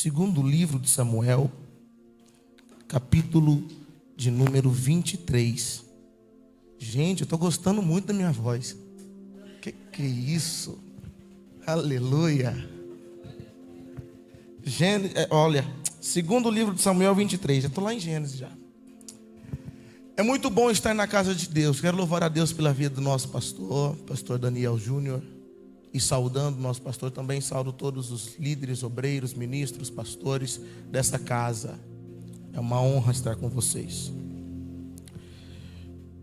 Segundo livro de Samuel, capítulo de número 23. Gente, eu estou gostando muito da minha voz. Que é isso? Aleluia. Olha, segundo livro de Samuel 23. Já estou lá em Gênesis já. É muito bom estar na casa de Deus. Quero louvar a Deus pela vida do nosso pastor Daniel Júnior. E saudando o nosso pastor, também saúdo todos os líderes, obreiros, ministros, pastores dessa casa. É uma honra estar com vocês.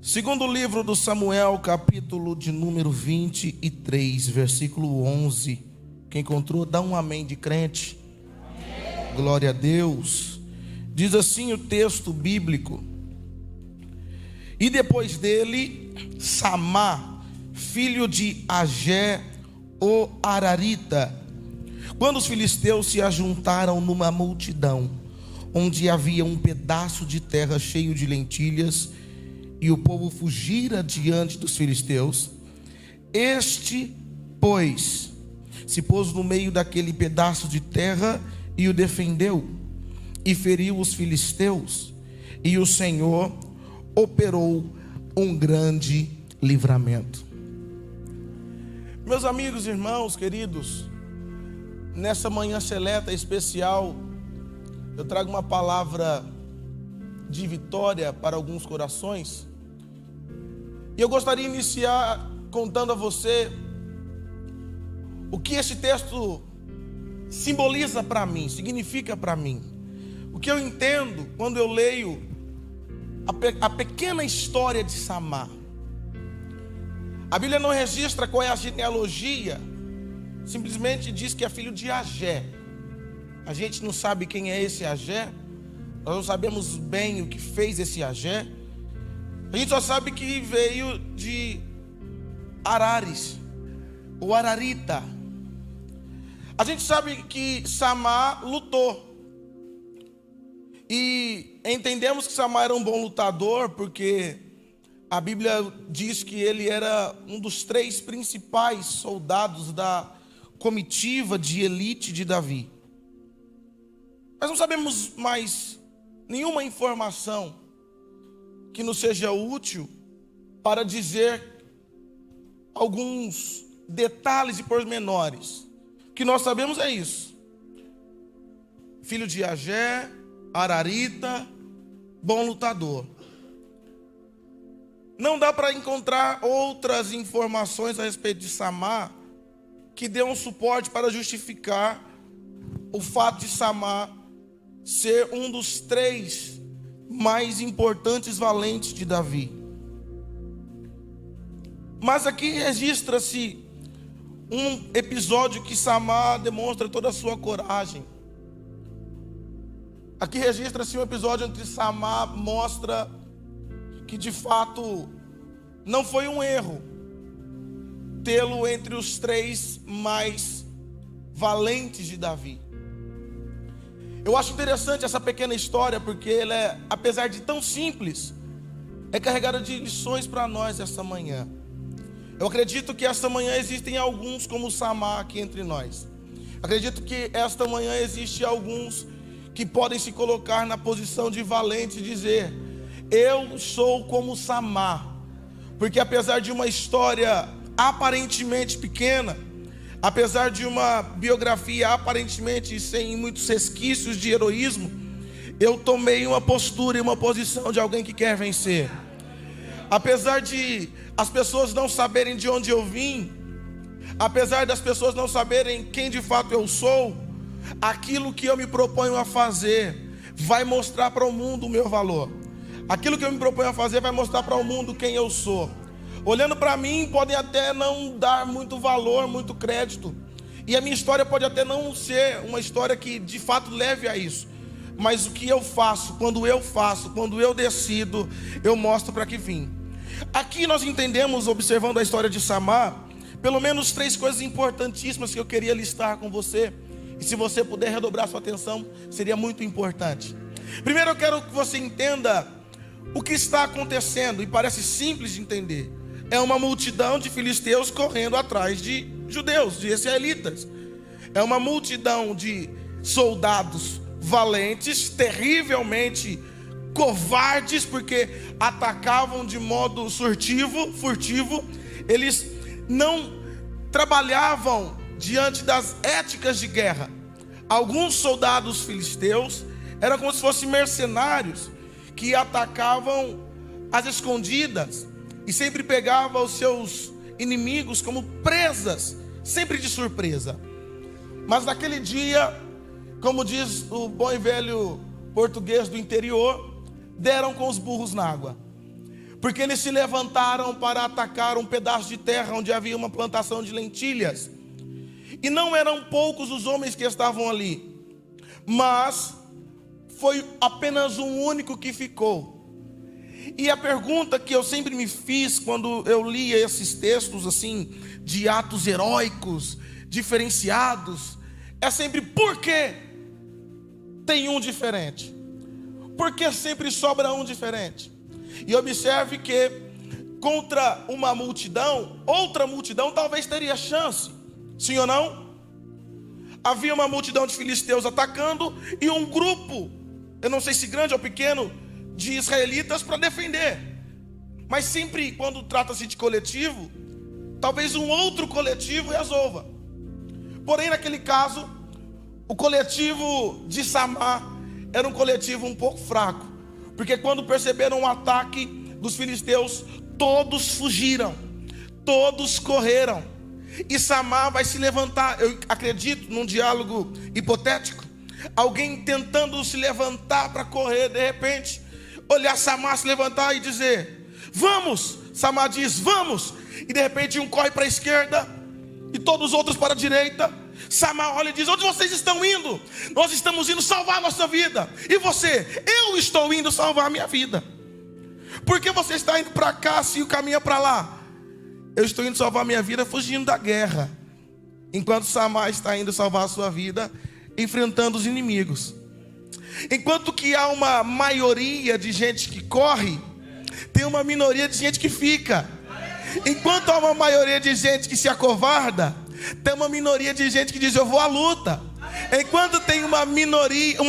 Segundo livro do Samuel, capítulo de número 23, versículo 11. Quem encontrou, dá um amém de crente. Amém. Glória a Deus. Diz assim o texto bíblico: e depois dele, Samá, filho de Agé, o Ararita, quando os filisteus se ajuntaram numa multidão, onde havia um pedaço de terra cheio de lentilhas, e o povo fugira diante dos filisteus, este, pois, se pôs no meio daquele pedaço de terra e o defendeu, e feriu os filisteus, e o Senhor operou um grande livramento. Meus amigos, irmãos, queridos, nessa manhã seleta especial, eu trago uma palavra de vitória para alguns corações. E eu gostaria de iniciar contando a você o que esse texto simboliza para mim, significa para mim. O que eu entendo quando eu leio a pequena história de Samá. A Bíblia não registra qual é a genealogia, simplesmente diz que é filho de Agé. A gente não sabe quem é esse Agé, nós não sabemos bem o que fez esse Agé. A gente só sabe que veio de Arares, o Ararita. A gente sabe que Samá lutou. E entendemos que Samá era um bom lutador, porque a Bíblia diz que ele era um dos 3 principais soldados da comitiva de elite de Davi. Mas não sabemos mais nenhuma informação que nos seja útil para dizer alguns detalhes e pormenores. O que nós sabemos é isso: filho de Agé, Ararita, bom lutador. Não dá para encontrar outras informações a respeito de Samá que dê um suporte para justificar o fato de Samá ser um dos 3 mais importantes valentes de Davi. Mas aqui registra-se um episódio que Samá demonstra toda a sua coragem. Aqui registra-se um episódio onde Samá mostra que de fato não foi um erro tê-lo entre os 3 mais valentes de Davi. Eu acho interessante essa pequena história, porque ela é, apesar de tão simples, é carregada de lições para nós essa manhã. Eu acredito que esta manhã existem alguns como Samá aqui entre nós. Acredito que esta manhã existe alguns que podem se colocar na posição de valente e dizer: eu sou como Samá. Porque apesar de uma história aparentemente pequena, apesar de uma biografia aparentemente sem muitos resquícios de heroísmo, eu tomei uma postura e uma posição de alguém que quer vencer. Apesar de as pessoas não saberem de onde eu vim, apesar das pessoas não saberem quem de fato eu sou, aquilo que eu me proponho a fazer vai mostrar para o mundo o meu valor. Aquilo que eu me proponho a fazer vai mostrar para o mundo quem eu sou. Olhando para mim, podem até não dar muito valor, muito crédito. E a minha história pode até não ser uma história que de fato leve a isso. Mas o que eu faço, quando eu decido, eu mostro para que vim. Aqui nós entendemos, observando a história de Samá, pelo menos 3 coisas importantíssimas que eu queria listar com você. E se você puder redobrar sua atenção, seria muito importante. Primeiro eu quero que você entenda o que está acontecendo, e parece simples de entender. É uma multidão de filisteus correndo atrás de judeus, de israelitas. É uma multidão de soldados valentes, terrivelmente covardes, porque atacavam de modo furtivo. Eles não trabalhavam diante das éticas de guerra. Alguns soldados filisteus eram como se fossem mercenários que atacavam às escondidas e sempre pegavam os seus inimigos como presas, sempre de surpresa. Mas naquele dia, como diz o bom e velho português do interior, deram com os burros na água, porque eles se levantaram para atacar um pedaço de terra onde havia uma plantação de lentilhas, e não eram poucos os homens que estavam ali, mas foi apenas um único que ficou. E a pergunta que eu sempre me fiz quando eu lia esses textos assim, de atos heróicos, diferenciados, é sempre: por que tem um diferente? Por que sempre sobra um diferente? E observe que contra uma multidão, outra multidão talvez teria chance, sim ou não? Havia uma multidão de filisteus atacando e um grupo, eu não sei se grande ou pequeno, de israelitas para defender. Mas sempre quando trata-se de coletivo, talvez um outro coletivo resolva. Porém, naquele caso, o coletivo de Samar era um coletivo um pouco fraco, porque quando perceberam o ataque dos filisteus, todos fugiram, todos correram, e Samar vai se levantar. Eu acredito num diálogo hipotético, alguém tentando se levantar para correr, de repente olhar Samar se levantar e dizer: vamos. Samar diz: vamos, e de repente um corre para a esquerda e todos os outros para a direita. Samar olha e diz: onde vocês estão indo? Nós estamos indo salvar a nossa vida. E você? Eu estou indo salvar a minha vida. Por que você está indo para cá se o caminho é para lá? Eu estou indo salvar a minha vida fugindo da guerra, enquanto Samar está indo salvar a sua vida enfrentando os inimigos. Enquanto que há uma maioria de gente que corre, tem uma minoria de gente que fica. Enquanto há uma maioria de gente que se acovarda, tem uma minoria de gente que diz: eu vou à luta. Enquanto tem uma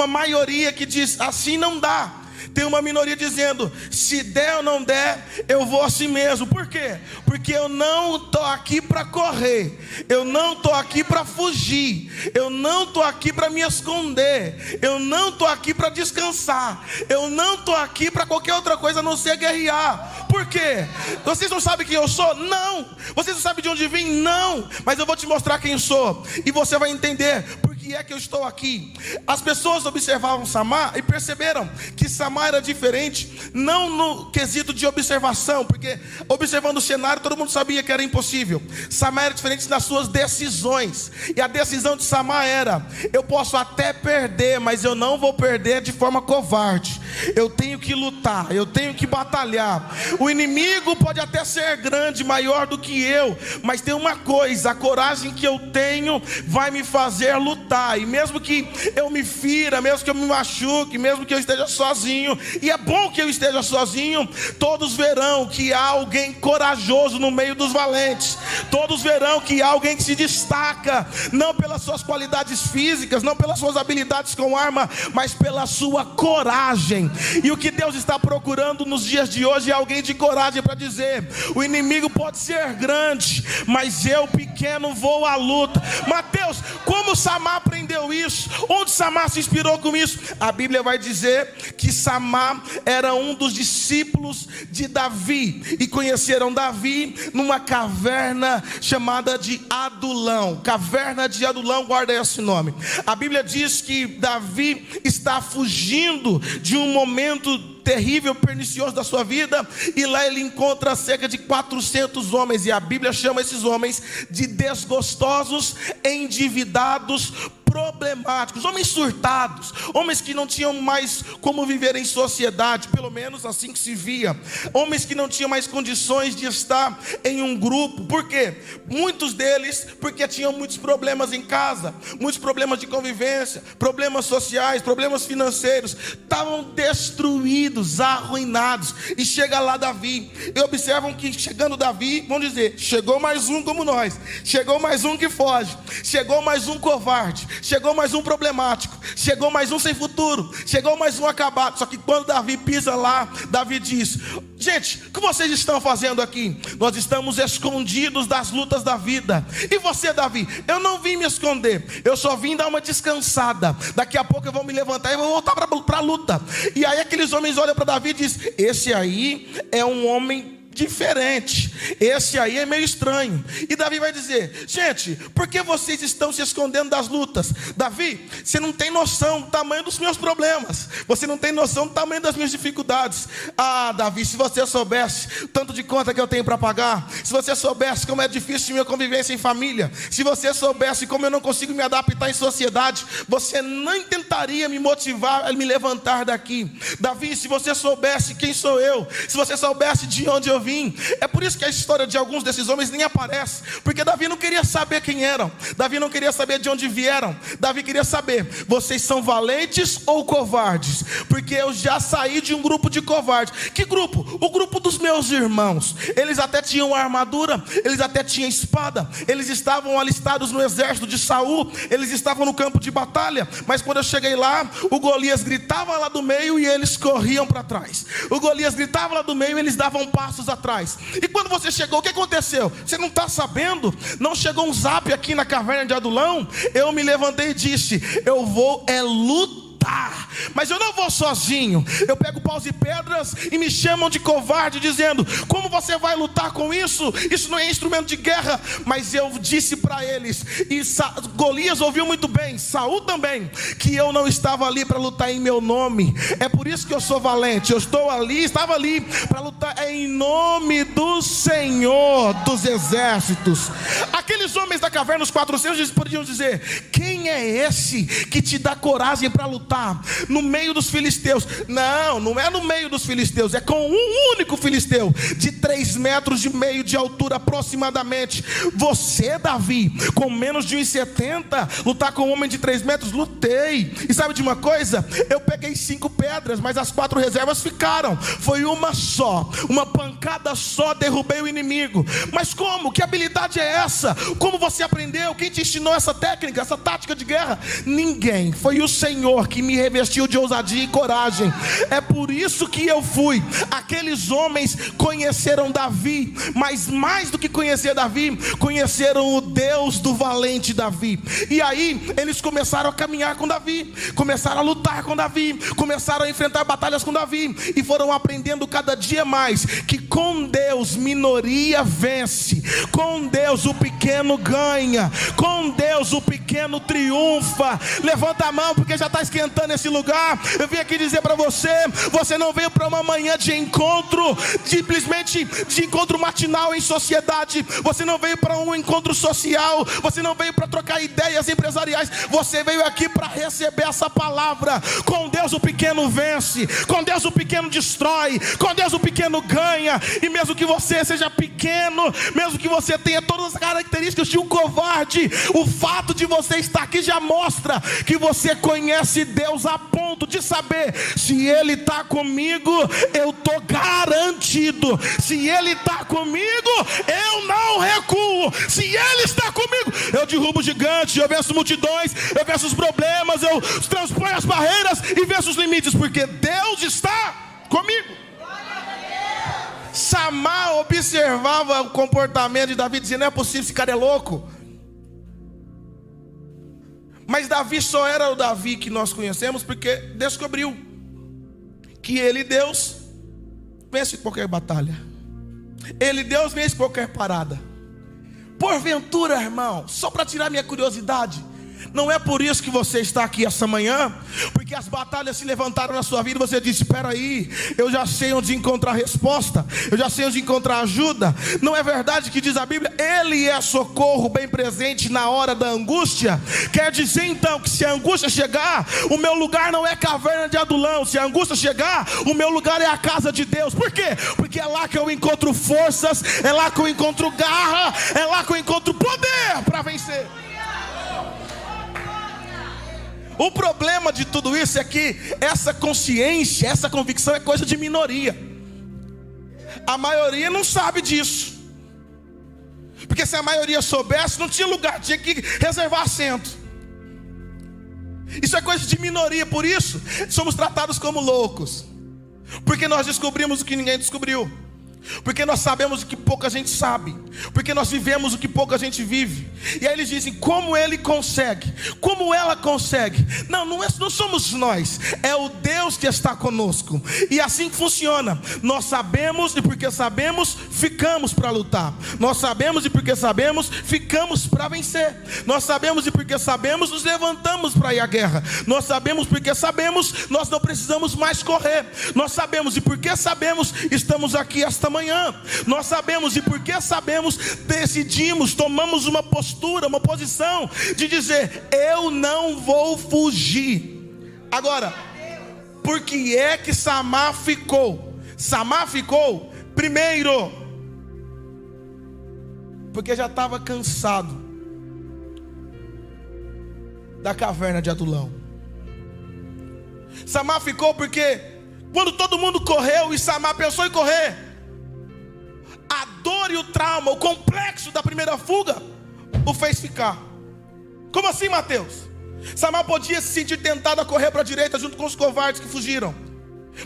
maioria que diz: assim não dá, tem uma minoria dizendo: se der ou não der, eu vou assim mesmo. Por quê? Porque eu não estou aqui para correr, eu não estou aqui para fugir, eu não estou aqui para me esconder, eu não estou aqui para descansar, eu não estou aqui para qualquer outra coisa a não ser guerrear. Por quê? Vocês não sabem quem eu sou? Não. Vocês não sabem de onde vim? Não. Mas eu vou te mostrar quem sou, e você vai entender por que é que eu estou aqui. As pessoas observavam Samar e perceberam que Samar era diferente, não no quesito de observação, porque observando o cenário todo mundo sabia que era impossível. Samar era diferente nas suas decisões, e a decisão de Samar era: eu posso até perder, mas eu não vou perder de forma covarde. Eu tenho que lutar, eu tenho que batalhar. O inimigo pode até ser grande, maior do que eu, mas tem uma coisa: a coragem que eu tenho vai me fazer lutar. E mesmo que eu me fira, mesmo que eu me machuque, mesmo que eu esteja sozinho, e é bom que eu esteja sozinho, todos verão que há alguém corajoso no meio dos valentes. Todos verão que há alguém que se destaca, não pelas suas qualidades físicas, não pelas suas habilidades com arma, mas pela sua coragem. E o que Deus está procurando nos dias de hoje é alguém de coragem para dizer: o inimigo pode ser grande, mas eu pequeno vou à luta. Mateus, como Samar aprendeu isso? Onde Samar se inspirou com isso? A Bíblia vai dizer que Samar era um dos discípulos de Davi, e conheceram Davi numa caverna chamada de Adulão. Caverna de Adulão, guarda esse nome. A Bíblia diz que Davi está fugindo de um momento terrível, pernicioso da sua vida, e lá ele encontra cerca de 400 homens, e a Bíblia chama esses homens de desgostosos, endividados, problemáticos, homens surtados, homens que não tinham mais como viver em sociedade, pelo menos assim que se via, homens que não tinham mais condições de estar em um grupo. Por quê? Muitos deles porque tinham muitos problemas em casa, muitos problemas de convivência, problemas sociais, problemas financeiros, estavam destruídos, arruinados. E chega lá Davi, e observam que chegando Davi, vão dizer: chegou mais um como nós, chegou mais um que foge, chegou mais um covarde, chegou mais um problemático, chegou mais um sem futuro, chegou mais um acabado. Só que quando Davi pisa lá, Davi diz: gente, o que vocês estão fazendo aqui? Nós estamos escondidos das lutas da vida. E você, Davi? Eu não vim me esconder, eu só vim dar uma descansada. Daqui a pouco eu vou me levantar e vou voltar para a luta. E aí aqueles homens olham para Davi e dizem: esse aí é um homem diferente, esse aí é meio estranho. E Davi vai dizer: gente, por que vocês estão se escondendo das lutas? Davi, você não tem noção do tamanho dos meus problemas, você não tem noção do tamanho das minhas dificuldades. Ah, Davi, se você soubesse o tanto de conta que eu tenho para pagar, se você soubesse como é difícil minha convivência em família, se você soubesse como eu não consigo me adaptar em sociedade, você nem tentaria me motivar a me levantar daqui. Davi, se você soubesse quem sou eu, se você soubesse de onde eu vim. É por isso que a história de alguns desses homens nem aparece, porque Davi não queria saber quem eram, Davi não queria saber de onde vieram. Davi queria saber: vocês são valentes ou covardes? Porque eu já saí de um grupo de covardes. Que grupo? O grupo dos meus irmãos. Eles até tinham armadura, eles até tinham espada, eles estavam alistados no exército de Saul, eles estavam no campo de batalha. Mas quando eu cheguei lá, o Golias gritava lá do meio e eles corriam para trás. O Golias gritava lá do meio e eles davam passos atrás. E quando você chegou, o que aconteceu? Você não está sabendo? Não chegou um zap aqui na caverna de Adulão? Eu me levantei e disse: eu vou lutar. Mas eu não vou sozinho. Eu pego paus e pedras e me chamam de covarde, dizendo: como você vai lutar com isso? Isso não é instrumento de guerra. Mas eu disse para eles, e Golias ouviu muito bem, Saul também, que eu não estava ali para lutar em meu nome. É por isso que eu sou valente. Eu estou ali, estava ali para lutar em nome do Senhor dos exércitos. Aqueles homens da caverna, os 400, podiam dizer: quem é esse que te dá coragem para lutar no meio dos filisteus? Não, não é no meio dos filisteus, é com um único filisteu de 3,5 metros de altura aproximadamente. Você, Davi, com menos de 1,70, lutar com um homem de 3 metros? Lutei. E sabe de uma coisa? Eu peguei 5 pedras, mas as 4 reservas ficaram. Foi uma só, uma pancada só, derrubei o inimigo. Mas como? Que habilidade é essa? Como você aprendeu? Quem te ensinou essa técnica, essa tática de guerra? Ninguém. Foi o Senhor que me revestiu de ousadia e coragem. É por isso que eu fui. Aqueles homens conheceram Davi, mas mais do que conhecer Davi, conheceram o Deus do valente Davi. E aí eles começaram a caminhar com Davi, começaram a lutar com Davi, começaram a enfrentar batalhas com Davi, e foram aprendendo cada dia mais que com Deus minoria vence, com Deus o pequeno ganha, com Deus o pequeno triunfa. Levanta a mão, porque já está esquentando esse lugar. Eu vim aqui dizer para você: você não veio para uma manhã de encontro, simplesmente de encontro matinal em sociedade. Você não veio para um encontro social, você não veio para trocar ideias empresariais. Você veio aqui para receber essa palavra. Com Deus o pequeno vence, com Deus o pequeno destrói, com Deus o pequeno ganha. E mesmo que você seja pequeno, mesmo que você tenha todas as características de um covarde, o fato de você estar aqui já mostra que você conhece Deus a ponto de saber: se Ele está comigo, eu estou garantido. Se Ele está comigo, eu não recuo. Se Ele está comigo, eu derrubo gigantes, eu venço multidões, eu venço os problemas, eu transponho as barreiras e venço os limites, porque Deus está comigo. Samar observava o comportamento de Davi, dizendo: não é possível, esse cara é louco. Mas Davi só era o Davi que nós conhecemos porque descobriu que ele, Deus, vence qualquer batalha. Ele, Deus, vence qualquer parada. Porventura, irmão, só para tirar minha curiosidade, não é por isso que você está aqui essa manhã? Porque as batalhas se levantaram na sua vida e você disse: espera aí, eu já sei onde encontrar resposta, eu já sei onde encontrar ajuda. Não é verdade que diz a Bíblia: Ele é socorro bem presente na hora da angústia? Quer dizer então que se a angústia chegar, o meu lugar não é caverna de Adulão. Se a angústia chegar, o meu lugar é a casa de Deus. Por quê? Porque é lá que eu encontro forças, é lá que eu encontro garra, é lá que eu encontro poder para vencer. O problema de tudo isso é que essa consciência, essa convicção é coisa de minoria. A maioria não sabe disso. Porque se a maioria soubesse, não tinha lugar, tinha que reservar assento. Isso é coisa de minoria, por isso somos tratados como loucos. Porque nós descobrimos o que ninguém descobriu. Porque nós sabemos o que pouca gente sabe. Porque nós vivemos o que pouca gente vive. E aí eles dizem, como ele consegue? Como ela consegue? Não somos nós, é o Deus que está conosco. E assim funciona. Nós sabemos, e porque sabemos, ficamos para lutar. Nós sabemos, e porque sabemos, ficamos para vencer. Nós sabemos, e porque sabemos, nos levantamos para ir à guerra. Nós sabemos, porque sabemos, nós não precisamos mais correr. Nós sabemos, e porque sabemos, estamos aqui esta manhã. Nós sabemos, e porque sabemos, decidimos, tomamos uma postura, uma posição de dizer, eu não vou fugir. Agora, por que é que Samar ficou? Samar ficou, primeiro, porque já estava cansado da caverna de Adulão. Samar ficou porque quando todo mundo correu e Samar pensou em correr, a dor e o trauma, o complexo da primeira fuga o fez ficar. Como assim, Mateus? Samar podia se sentir tentado a correr para a direita junto com os covardes que fugiram.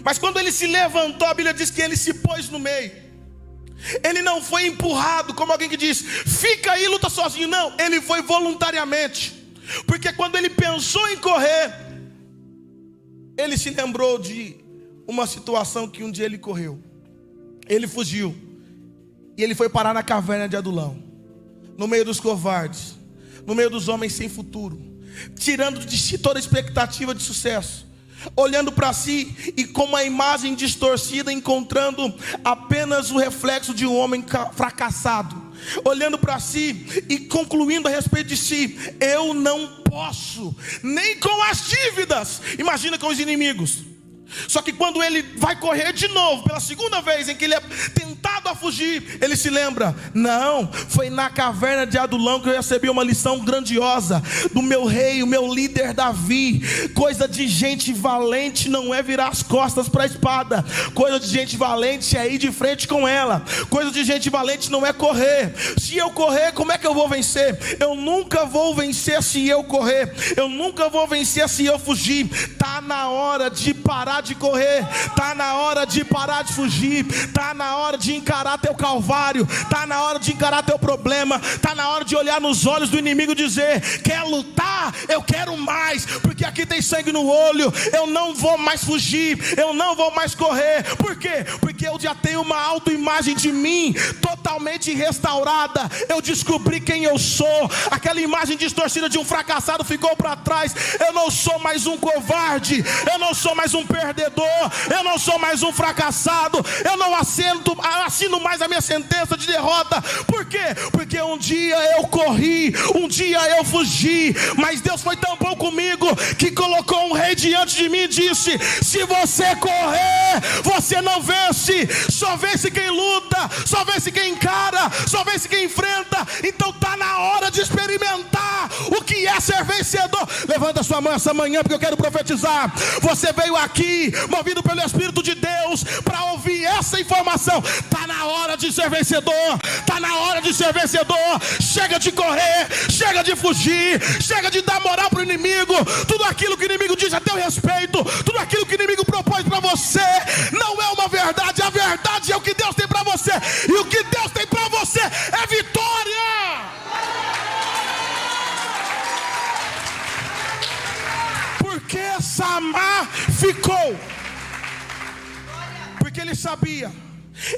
Mas quando ele se levantou, a Bíblia diz que ele se pôs no meio. Ele não foi empurrado como alguém que diz, fica aí, luta sozinho. Não, ele foi voluntariamente. Porque quando ele pensou em correr, ele se lembrou de uma situação que um dia ele correu. Ele fugiu. E ele foi parar na caverna de Adulão, no meio dos covardes, no meio dos homens sem futuro, tirando de si toda a expectativa de sucesso, olhando para si e com uma imagem distorcida, encontrando apenas o reflexo de um homem fracassado, olhando para si e concluindo a respeito de si, eu não posso, nem com as dívidas, imagina com os inimigos. Só que quando ele vai correr de novo, pela segunda vez em que ele é tentado a fugir, ele se lembra, não, foi na caverna de Adulão que eu recebi uma lição grandiosa do meu rei, o meu líder Davi. Coisa de gente valente não é virar as costas para a espada. Coisa de gente valente é ir de frente com ela. Coisa de gente valente não é correr. Se eu correr, como é que eu vou vencer? Eu nunca vou vencer se eu correr. Eu nunca vou vencer se eu fugir. Está na hora de parar de correr, está na hora de parar de fugir, está na hora de encarar teu calvário, está na hora de encarar teu problema, está na hora de olhar nos olhos do inimigo e dizer, quer lutar? Eu quero mais, porque aqui tem sangue no olho, eu não vou mais fugir, eu não vou mais correr. Por quê? Porque eu já tenho uma autoimagem de mim totalmente restaurada, eu descobri quem eu sou, aquela imagem distorcida de um fracassado ficou para trás, eu não sou mais um covarde, eu não sou mais um perdedor, eu não sou mais um fracassado, eu não assino mais a minha sentença de derrota. Por quê? Porque um dia eu corri, um dia eu fugi, mas Deus foi tão bom comigo que colocou um rei diante de mim e disse, se você correr, você não vence, só vence quem luta, só vence quem encara, só vence quem enfrenta. Então está na hora de experimentar o que é ser vencedor. Levanta sua mão essa manhã, porque eu quero profetizar. Você veio aqui movido pelo Espírito de Deus para ouvir essa informação. Está na hora de ser vencedor, está na hora de ser vencedor. Chega de correr, chega de fugir, chega de dar moral para o inimigo. Tudo aquilo que o inimigo diz a teu respeito, tudo aquilo que o inimigo propõe para você, não é uma verdade. A verdade é o que Deus tem para você, e o que Deus tem para você é vitória. Porque Samar ficou? Porque ele sabia,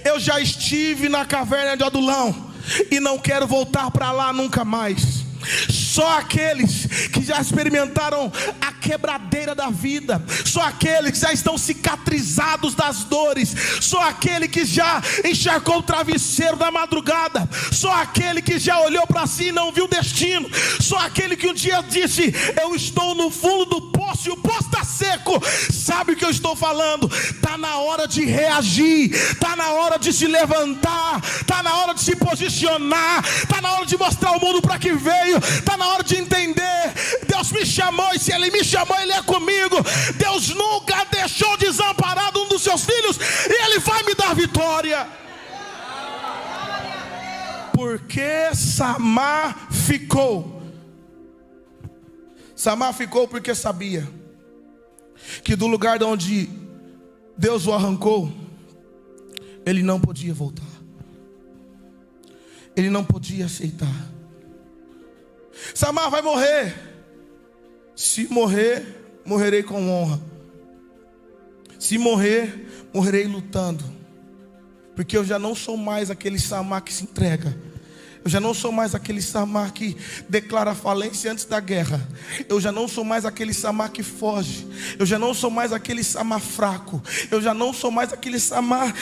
eu já estive na caverna de Adulão e não quero voltar para lá nunca mais. Só aqueles que já experimentaram a quebradeira da vida, só aqueles que já estão cicatrizados das dores, só aquele que já encharcou o travesseiro da madrugada, só aquele que já olhou para si e não viu destino, só aquele que um dia disse, eu estou no fundo do poço e o poço está seco, sabe o que eu estou falando? Está na hora de reagir, está na hora de se levantar, está na hora de se posicionar, está na hora de mostrar ao mundo para que veio, está na hora de entender, Deus me chamou, e se Ele me chamou, Ele é comigo. Deus nunca deixou desamparado um dos seus filhos, e Ele vai me dar vitória. Porque Samar ficou? Samar ficou porque sabia que do lugar de onde Deus o arrancou, ele não podia voltar. Ele não podia aceitar. Samar vai morrer. Se morrer, morrerei com honra. Se morrer, morrerei lutando. Porque eu já não sou mais aquele Samar que se entrega. Eu já não sou mais aquele Samar que declara falência antes da guerra. Eu já não sou mais aquele Samar que foge. Eu já não sou mais aquele Samar fraco. Eu já não sou mais aquele Samar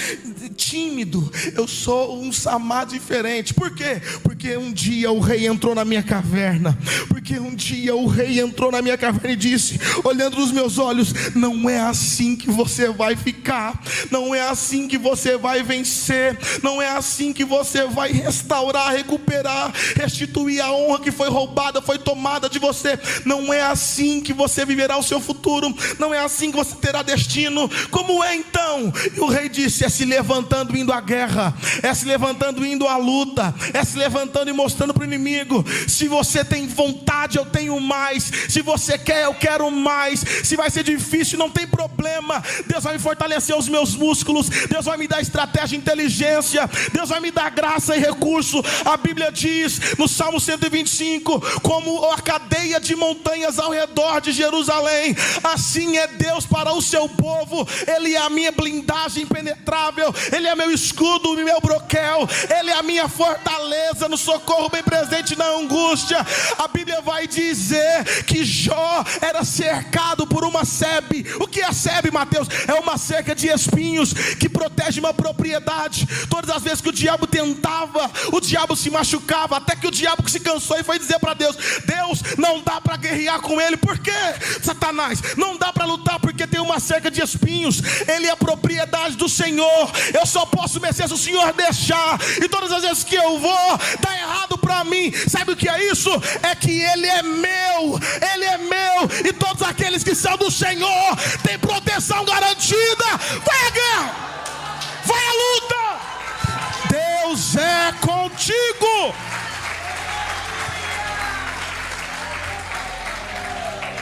tímido. Eu sou um Samar diferente. Por quê? Porque um dia o rei entrou na minha caverna. Porque um dia o rei entrou na minha caverna e disse, olhando nos meus olhos, não é assim que você vai ficar. Não é assim que você vai vencer. Não é assim que você vai restaurar, recuperar, restituir a honra que foi roubada, foi tomada de você. Não é assim que você viverá o seu futuro. Não é assim que você terá destino. Como é então? E o rei disse, é se levantando indo à guerra, é se levantando indo à luta, é se levantando e mostrando para o inimigo, se você tem vontade, eu tenho mais. Se você quer, eu quero mais. Se vai ser difícil, não tem problema. Deus vai me fortalecer os meus músculos. Deus vai me dar estratégia e inteligência. Deus vai me dar graça e recurso. A Bíblia diz no Salmo 125, como a cadeia de montanhas ao redor de Jerusalém, assim é Deus para o seu povo. Ele é a minha blindagem impenetrável, Ele é meu escudo e meu broquel, Ele é a minha fortaleza no socorro bem presente na angústia. A Bíblia vai dizer que Jó era cercado por uma sebe. O que é sebe, Mateus? É uma cerca de espinhos que protege uma propriedade. Todas as vezes que o diabo tentava, o diabo se machucava, até que o diabo se cansou e foi dizer para Deus, Deus, não dá para guerrear com ele. Por quê, Satanás? Não dá para lutar porque tem uma cerca de espinhos. Ele é a propriedade do Senhor. Eu só posso vencer se o Senhor deixar. E todas as vezes que eu vou, dá errado para mim. Sabe o que é isso? É que Ele é meu. Ele é meu. E todos aqueles que são do Senhor têm proteção garantida. Vai à guerra, vai à luta. Deus é contigo.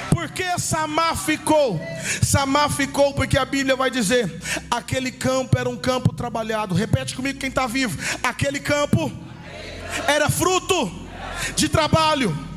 Por que Samar ficou? Samar ficou porque a Bíblia vai dizer, aquele campo era um campo trabalhado. Repete comigo quem está vivo. Aquele campo era fruto de trabalho.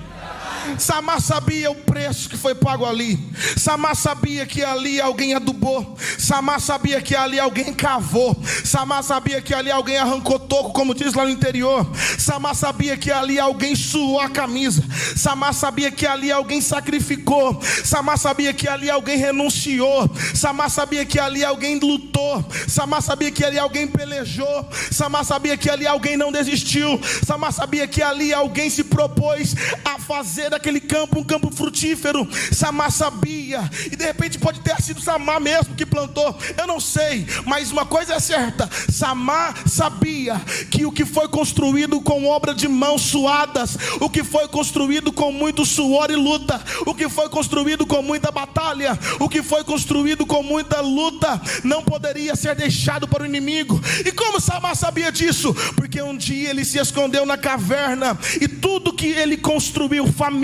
Samar sabia o preço que foi pago ali. Samar sabia que ali alguém adubou. Samar sabia que ali alguém cavou. Samar sabia que ali alguém arrancou toco, como diz lá no interior. Samar sabia que ali alguém suou a camisa. Samar sabia que ali alguém sacrificou. Samar sabia que ali alguém renunciou. Samar sabia que ali alguém lutou. Samar sabia que ali alguém pelejou. Samar sabia que ali alguém não desistiu. Samar sabia que ali alguém se propôs a fazer daquele campo um campo frutífero. Samar sabia, e de repente pode ter sido Samar mesmo que plantou, eu não sei, mas uma coisa é certa, Samar sabia que o que foi construído com obra de mãos suadas, o que foi construído com muito suor e luta, o que foi construído com muita batalha, o que foi construído com muita luta, não poderia ser deixado para o inimigo. E como Samar sabia disso? Porque um dia ele se escondeu na caverna, e tudo que ele construiu, família,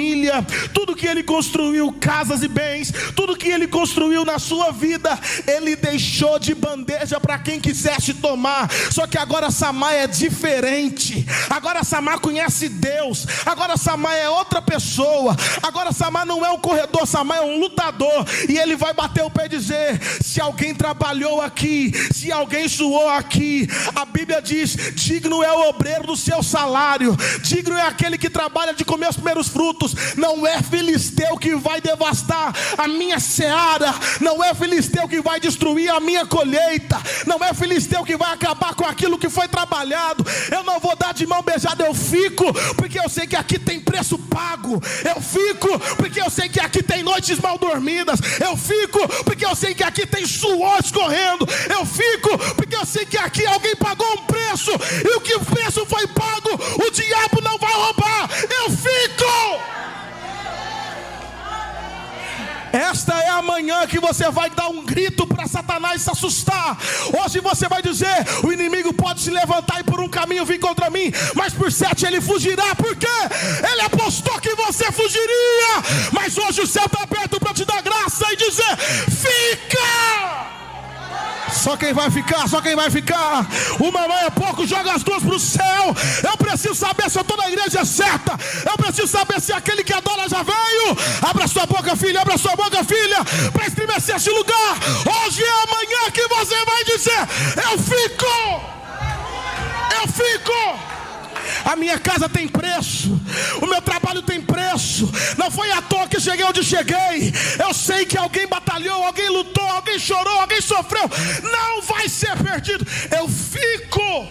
tudo que ele construiu, casas e bens, tudo que ele construiu na sua vida, ele deixou de bandeja para quem quisesse tomar. Só que agora Samar é diferente. Agora Samar conhece Deus. Agora Samar é outra pessoa. Agora Samar não é um corredor, Samar é um lutador. E ele vai bater o pé e dizer, se alguém trabalhou aqui, se alguém suou aqui, a Bíblia diz, digno é o obreiro do seu salário, digno é aquele que trabalha de comer os primeiros frutos. Não é filisteu que vai devastar a minha seara. Não é filisteu que vai destruir a minha colheita. Não é filisteu que vai acabar com aquilo que foi trabalhado. Eu não vou dar de mão beijada. Eu fico porque eu sei que aqui tem preço pago. Eu fico porque eu sei que aqui tem noites mal dormidas. Eu fico porque eu sei que aqui tem suor escorrendo. Eu fico porque eu sei que aqui alguém pagou um preço, e o que o preço foi pago, o diabo não vai roubar. Eu fico. Esta é a amanhã que você vai dar um grito para Satanás se assustar. Hoje você vai dizer: o inimigo pode se levantar e por um caminho vir contra mim, mas por 7 ele fugirá. Por quê? Ele apostou que você fugiria, mas hoje o céu está aberto para te dar graça e dizer: fica! Só quem vai ficar, só quem vai ficar. Uma mão é pouco, joga as duas para o céu. Eu preciso saber se eu estou na igreja certa. Eu preciso saber se aquele que adora já veio. Abra sua boca, filha, abra sua boca, filha, para estremecer este lugar. Hoje é amanhã que você vai dizer: eu fico. Eu fico. A minha casa tem preço, o meu trabalho tem preço. Não foi à toa que cheguei onde cheguei. Eu sei que alguém batalhou, alguém lutou, alguém chorou, alguém sofreu. Não vai ser perdido. Eu fico.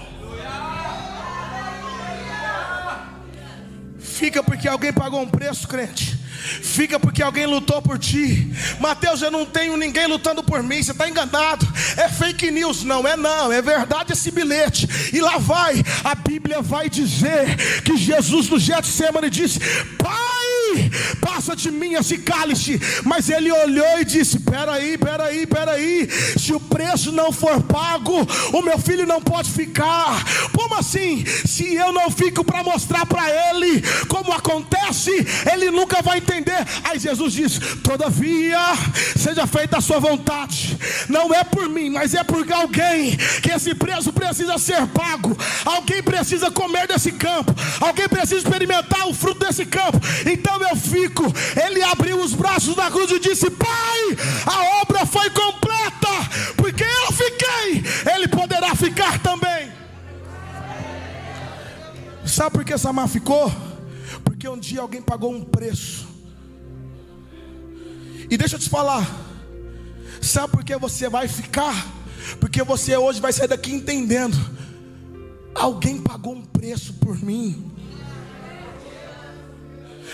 Fica porque alguém pagou um preço, crente. Fica porque alguém lutou por ti. Mateus, eu não tenho ninguém lutando por mim. Você está enganado. É fake news. Não, é verdade esse bilhete. E lá vai, a Bíblia vai dizer que Jesus no Getsemane disse: Pai, passa de mim esse cálice. Mas ele olhou e disse: peraí. Se o preço não for pago, o meu filho não pode ficar. Como assim? Se eu não fico para mostrar para ele como acontece, ele nunca vai entender. Aí Jesus diz: todavia seja feita a sua vontade. Não é por mim, mas é por alguém. Que esse preço precisa ser pago. Alguém precisa comer desse campo. Alguém precisa experimentar o fruto desse campo. Então eu fico. Ele abriu os braços na cruz e disse: Pai, a obra foi completa. Porque eu fiquei, ele poderá ficar também. Sabe por que Samar ficou? Porque um dia alguém pagou um preço. E deixa eu te falar, sabe por que você vai ficar? Porque você hoje vai sair daqui entendendo: alguém pagou um preço por mim.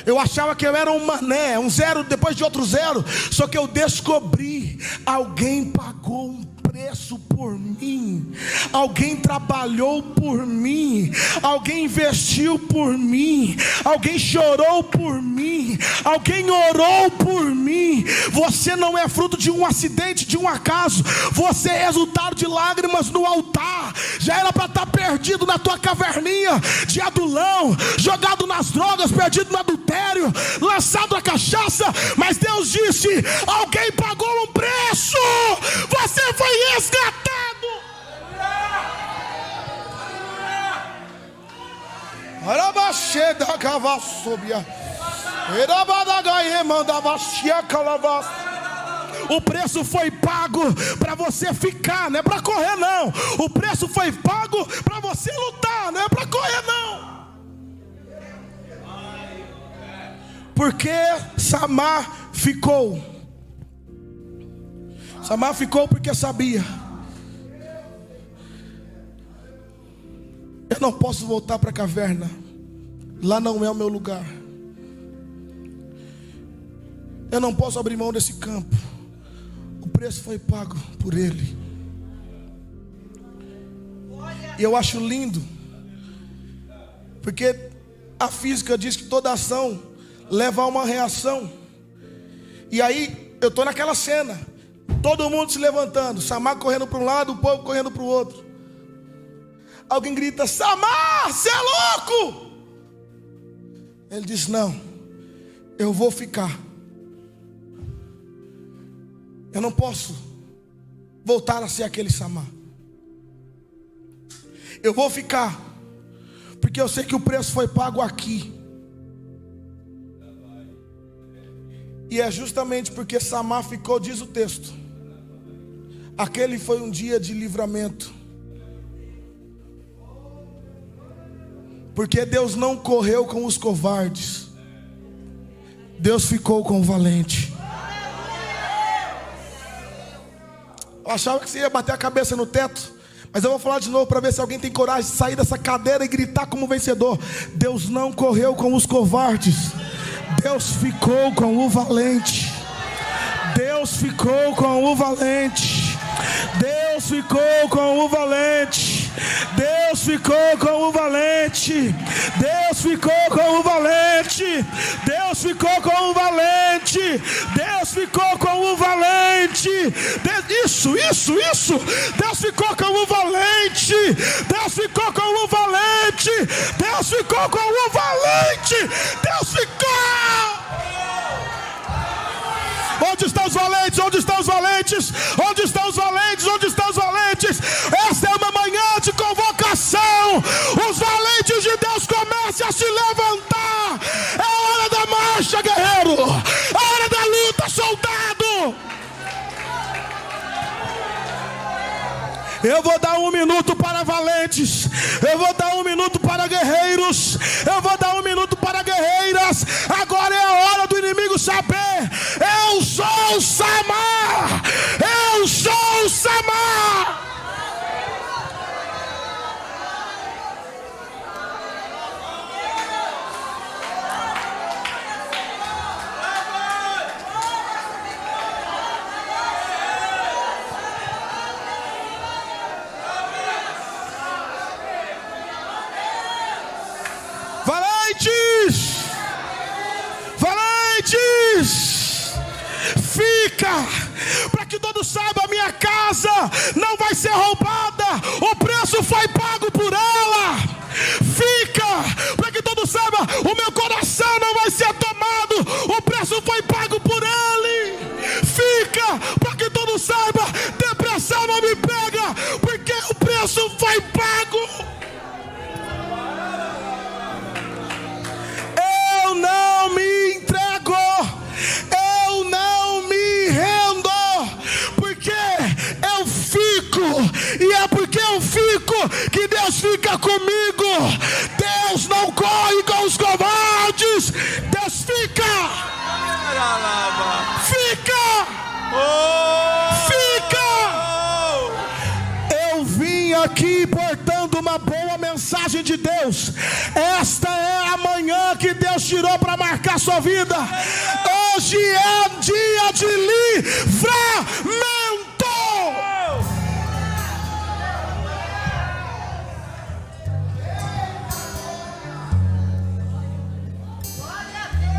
Eu achava que eu era um mané, um zero depois de outro zero. Só que eu descobri: alguém pagou um preço por mim. Alguém trabalhou por mim. Alguém investiu por mim. Alguém chorou por mim. Alguém orou por mim. Você não é fruto de um acidente, de um acaso. Você é resultado de lágrimas no altar. Já era para estar perdido na tua caverninha de adulão, jogado nas drogas, perdido no adultério, lançado na cachaça. Mas Deus disse: alguém pagou um preço. Você foi resgatado. O preço foi pago para você ficar, não é para correr não. O preço foi pago para você lutar, não é para correr não. Porque Samar ficou. Samar ficou porque sabia: eu não posso voltar para a caverna. Lá não é o meu lugar. Eu não posso abrir mão desse campo. O preço foi pago por ele. E eu acho lindo, porque a física diz que toda ação leva a uma reação. E aí eu estou naquela cena, todo mundo se levantando, Samar correndo para um lado, o povo correndo para o outro. Alguém grita: Samar, você é louco! Ele diz: não, eu vou ficar. Eu não posso voltar a ser aquele Samar. Eu vou ficar, porque eu sei que o preço foi pago aqui. E é justamente porque Samar ficou, diz o texto, aquele foi um dia de livramento. Porque Deus não correu com os covardes, Deus ficou com o valente. Eu achava que você ia bater a cabeça no teto, mas eu vou falar de novo para ver se alguém tem coragem de sair dessa cadeira e gritar como vencedor: Deus não correu com os covardes, Deus ficou com o valente. Deus ficou com o valente. Deus ficou com o valente. Deus ficou com o valente. Deus ficou com o valente. Deus ficou com o valente. Deus ficou com o valente. Isso. Deus ficou com o valente. Deus ficou com o valente. Deus ficou com o valente. Deus ficou. Onde estão os valentes? Onde estão os valentes? Onde estão os valentes? Onde estão os valentes? Esta é uma manhã de convocação. Os valentes de Deus comecem a se levantar. É a hora da marcha, guerreiro. É a hora da luta, soldado. Eu vou dar 1 minuto para valentes. Eu vou dar 1 minuto para guerreiros. Eu vou dar 1 minuto para guerreiras. Agora é a hora do inimigo saber: eu sou o Samar. Eu sou o Samar. Valentes, fica, para que todos saibam: a minha casa não vai ser roubada, o preço foi pago por ela. Fica, para que todos saibam: o meu coração não vai ser tomado, o preço foi pago por ele. Fica, para que todos saibam: depressão não me pega, porque o preço foi pago. Eu não me entrego, eu não me rendo, porque eu fico, e é porque eu fico que Deus fica comigo. Deus não corre com os covardes. Deus fica. Eu vim aqui portando uma boa mensagem de Deus. Esta é a manhã que Deus tirou para marcar sua vida. Hoje é dia de livramento.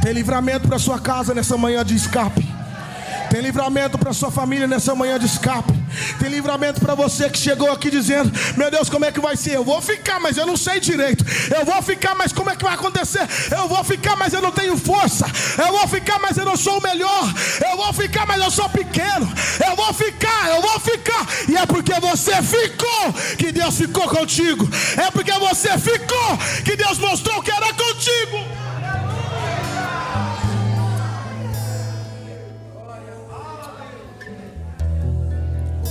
Tem livramento para sua casa nessa manhã de escape. Tem livramento para sua família nessa manhã de escape. Tem livramento para você que chegou aqui dizendo: meu Deus, como é que vai ser? Eu vou ficar, mas eu não sei direito. Eu vou ficar, mas como é que vai acontecer? Eu vou ficar, mas eu não tenho força. Eu vou ficar, mas eu não sou o melhor. Eu vou ficar, mas eu sou pequeno. Eu vou ficar. E é porque você ficou que Deus ficou contigo. É porque você ficou que Deus mostrou que era contigo.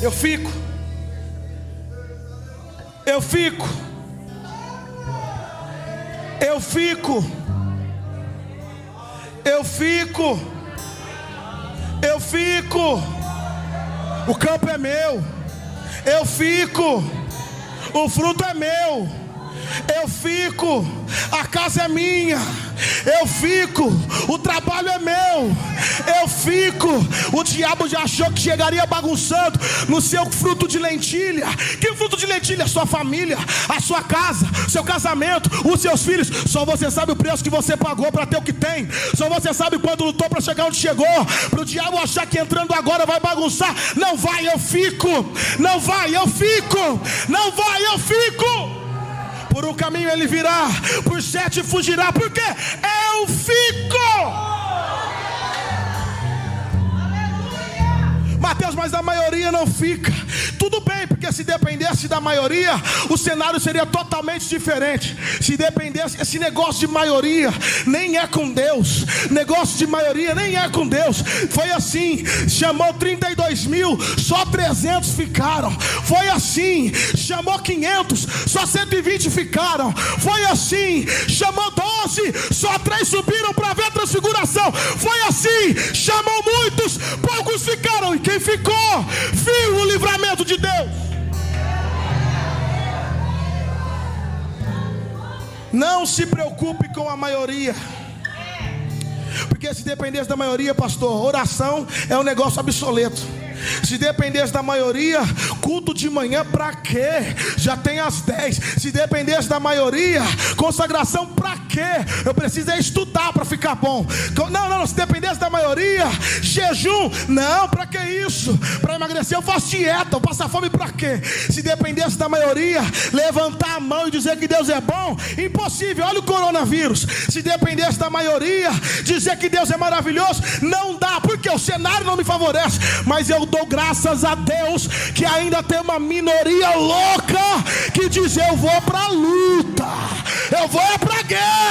Eu fico. O campo é meu. Eu fico. O fruto é meu. Eu fico. A casa é minha. Eu fico. O trabalho é meu. Eu fico. O diabo já achou que chegaria bagunçando no seu fruto de lentilha. Que fruto de lentilha? Sua família, a sua casa, seu casamento, os seus filhos. Só você sabe o preço que você pagou para ter o que tem. Só você sabe quanto lutou para chegar onde chegou. Para o diabo achar que entrando agora vai bagunçar. Não vai, eu fico. Não vai, eu fico. Não vai, eu fico. Por um caminho ele virá, por 7 fugirá, porque eu fico. Mateus, mas a maioria não fica. Tudo bem, porque se dependesse da maioria, o cenário seria totalmente diferente. Se dependesse, esse negócio de maioria nem é com Deus. Negócio de maioria nem é com Deus. Foi assim, chamou 32 mil, só 300 ficaram. Foi assim, chamou 500, só 120 ficaram. Foi assim, chamou 12, só 3 subiram para ver a transfiguração. Foi assim, chamou muitos, poucos ficaram. E quem ficou, viu o livramento de Deus. Não se preocupe com a maioria, porque se dependesse da maioria, pastor, oração é um negócio obsoleto. Se dependesse da maioria, culto de manhã pra quê? Já tem às 10. Se dependesse da maioria, consagração pra quê? Eu preciso estudar para ficar bom. Não, se dependesse da maioria, jejum, não, pra que isso? Para emagrecer eu faço dieta, eu passo fome pra quê? Se dependesse da maioria, levantar a mão e dizer que Deus é bom, impossível. Olha o coronavírus. Se dependesse da maioria, dizer que Deus é maravilhoso, não dá, porque o cenário não me favorece. Mas eu dou graças a Deus que ainda tem uma minoria louca que diz: eu vou pra luta, eu vou pra guerra.